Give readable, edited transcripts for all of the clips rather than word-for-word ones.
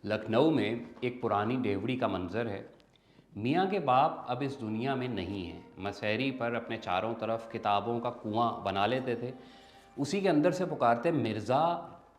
लखनऊ में एक पुरानी डेवढ़ी का मंजर है। मियाँ के बाप अब इस दुनिया में नहीं हैं। मसहरी पर अपने चारों तरफ किताबों का कुआं बना लेते थे। उसी के अंदर से पुकारते मिर्ज़ा,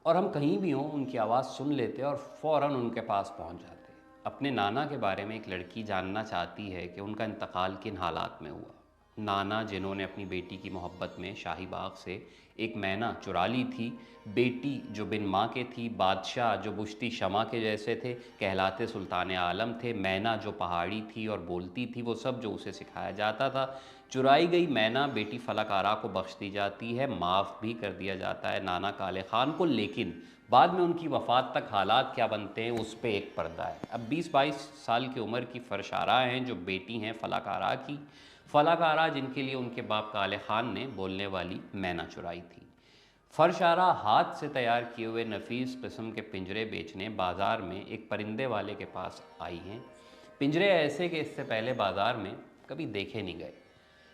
और हम कहीं भी हों उनकी आवाज़ सुन लेते और फ़ौरन उनके पास पहुंच जाते। अपने नाना के बारे में एक लड़की जानना चाहती है कि उनका इंतकाल किन हालात में हुआ। नाना जिन्होंने अपनी बेटी की मोहब्बत में शाही बाग से एक मैना चुरा ली थी, बेटी जो बिन माँ के थी, बादशाह जो बुश्ती शमा के जैसे थे, कहलाते सुल्तान आलम थे, मैना जो पहाड़ी थी और बोलती थी, वो सब जो उसे सिखाया जाता था। चुराई गई मैना बेटी फलक आरा को बख्श दी जाती है, माफ़ भी कर दिया जाता है नाना काले ख़ान को, लेकिन बाद में उनकी वफ़ात तक हालात क्या बनते हैं उस पर एक पर्दा है। अब 20-22 साल की उम्र की फरशारा हैं जो बेटी हैं फलक आरा की, फलक आरा जिनके लिए उनके बाप काले ख़ान ने बोलने वाली मैना चुराई थी। फरशारा हाथ से तैयार किए हुए नफीस किस्म के पिंजरे बेचने बाज़ार में एक परिंदे वाले के पास आई हैं। पिंजरे ऐसे कि इससे पहले बाज़ार में कभी देखे नहीं गए।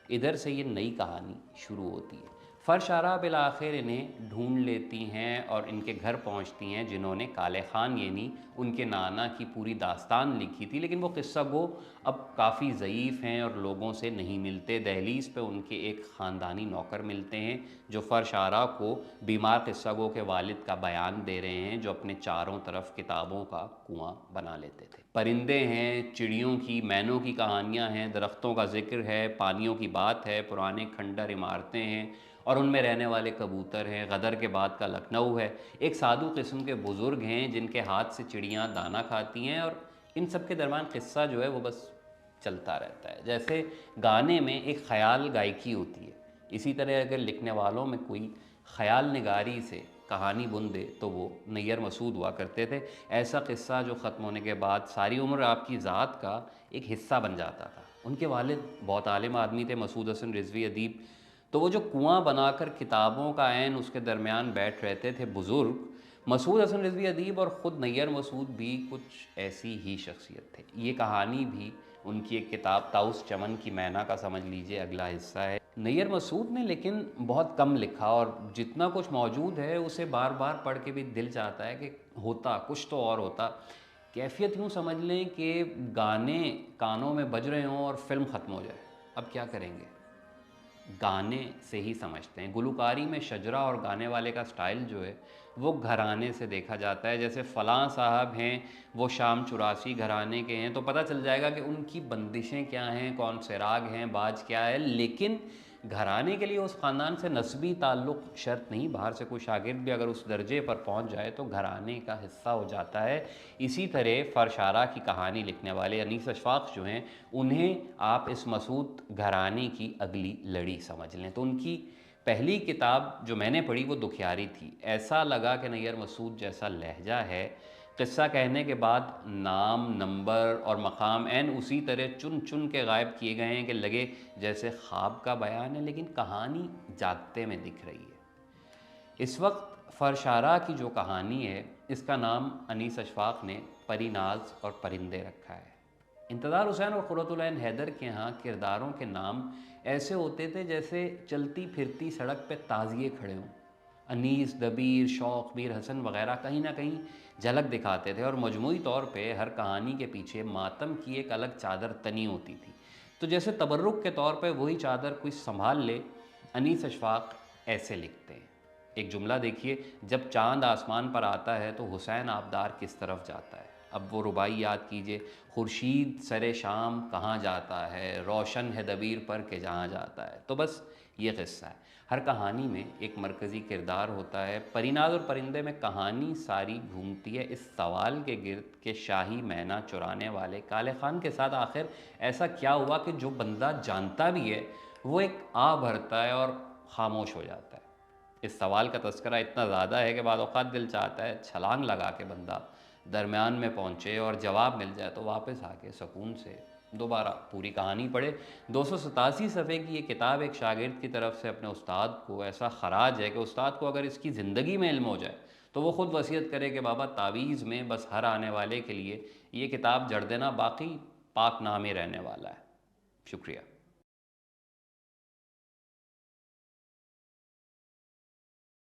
इधर से ये नई कहानी शुरू होती है। फरशारा बिलाखिर इन्हें ढूंढ लेती हैं और इनके घर पहुंचती हैं जिन्होंने काले ख़ान यानी उनके नाना की पूरी दास्तान लिखी थी, लेकिन वो किस्सा गो अब काफ़ी ज़ईफ़ हैं और लोगों से नहीं मिलते। दहलीज़ पे उनके एक ख़ानदानी नौकर मिलते हैं जो फरशारा को बीमार किस्सा गो के वालिद का बयान दे रहे हैं, जो अपने चारों तरफ किताबों का कुआं बना लेते थे। परिंदे हैं, चिड़ियों की, मैनों की कहानियाँ हैं, दरख्तों का जिक्र है, पानियों की बात है, पुराने खंडर इमारतें हैं और उनमें रहने वाले कबूतर हैं। गदर के बाद का लखनऊ है। एक साधु किस्म के बुज़ुर्ग हैं जिनके हाथ से चिड़ियाँ दाना खाती हैं, और इन सब के दरमियान क़िस्सा जो है वो बस चलता रहता है। जैसे गाने में एक ख़याल गायकी होती है, इसी तरह अगर लिखने वालों में कोई ख़याल निगारी से कहानी बुन दे तो वो नैयर मसूद हुआ करते थे। ऐसा क़िस्सा जो ख़त्म होने के बाद सारी उम्र आपकी ज़ात का एक हिस्सा बन जाता था। उनके वालिद बहुत आलिम आदमी थे, मसूद हसन रिजवी अदीब। तो वो जो कुआं बनाकर किताबों का ऐन उसके दरमियान बैठ रहते थे बुज़ुर्ग, मसूद हसन रिजवी अदीब और ख़ुद नैयर मसूद भी कुछ ऐसी ही शख्सियत थे। ये कहानी भी उनकी एक किताब ताउस चमन की मैना का समझ लीजिए अगला हिस्सा है। नैयर मसूद ने लेकिन बहुत कम लिखा, और जितना कुछ मौजूद है उसे बार बार पढ़ के भी दिल चाहता है कि होता कुछ तो और होता। कैफियत यूँ समझ लें कि गाने कानों में बज रहे हों और फिल्म ख़त्म हो जाए। अब क्या करेंगे, गाने से ही समझते हैं। गुलकारी में शजरा और गाने वाले का स्टाइल जो है वो घराने से देखा जाता है। जैसे फ़लाँ साहब हैं वो शाम 84 घराने के हैं, तो पता चल जाएगा कि उनकी बंदिशें क्या हैं, कौन से राग हैं, बाज क्या है। लेकिन घराने के लिए उस ख़ानदान से नस्बी ताल्लुक़ शर्त नहीं, बाहर से कोई शागिर्द भी अगर उस दर्जे पर पहुंच जाए तो घराने का हिस्सा हो जाता है। इसी तरह फरशारा की कहानी लिखने वाले अनीस अशफाक़ जो हैं, उन्हें आप इस मसूद घराने की अगली लड़ी समझ लें। तो उनकी पहली किताब जो मैंने पढ़ी वो दुखियारी थी। ऐसा लगा कि नैयर मसूद जैसा लहजा है, क़िस्सा कहने के बाद नाम, नंबर और मकाम ऐन उसी तरह चुन चुन के गायब किए गए हैं कि लगे जैसे ख्वाब का बयान है, लेकिन कहानी जागते में दिख रही है। इस वक्त फरशारा की जो कहानी है इसका नाम अनीस अशफाक़ ने परी नाज और परिंदे रखा है। इंतज़ार हुसैन और क़ुर्रतुल ऐन हैदर के यहाँ किरदारों के नाम ऐसे होते थे जैसे चलती फिरती सड़क पे ताज़िए खड़े हों। अनीस, दबीर, शौक़, मीर हसन वग़ैरह कहीं ना कहीं झलक दिखाते थे, और मजमूई तौर पे हर कहानी के पीछे मातम की एक अलग चादर तनी होती थी। तो जैसे तबर्रुक के तौर पे वही चादर कोई संभाल ले। अनीस अशफाक़ ऐसे लिखते हैं, एक जुमला देखिए, जब चाँद आसमान पर आता है तो हुसैन आबदार किस तरफ जाता है। अब वो रुबाई याद कीजिए, खुर्शीद सरे शाम कहाँ जाता है, रोशन है दबीर पर के जहाँ जाता है। तो बस ये क़िस्सा है। हर कहानी में एक मरकज़ी किरदार होता है। परीनाज़ और परिंदे में कहानी सारी घूमती है इस सवाल के गिर्द कि शाही मैना चुराने वाले काले ख़ान के साथ आखिर ऐसा क्या हुआ कि जो बंदा जानता भी है वो एक आ भरता है और ख़ामोश हो जाता है। इस सवाल का तस्करा इतना ज़्यादा है कि बाद औक़ात दिल चाहता है छलांग लगा के बंदा दरमियान में पहुँचे और जवाब मिल जाए तो वापस आके सुकून से दोबारा पूरी कहानी पढ़े। 287 सफ़े की ये किताब एक शागिर्द की तरफ से अपने उस्ताद को ऐसा ख़राज है कि उस्ताद को अगर इसकी ज़िंदगी में इल्म हो जाए तो वो ख़ुद वसीयत करे कि बाबा तावीज़ में बस हर आने वाले के लिए ये किताब जड़ देना, बाकी पाक नामे रहने वाला है। शुक्रिया।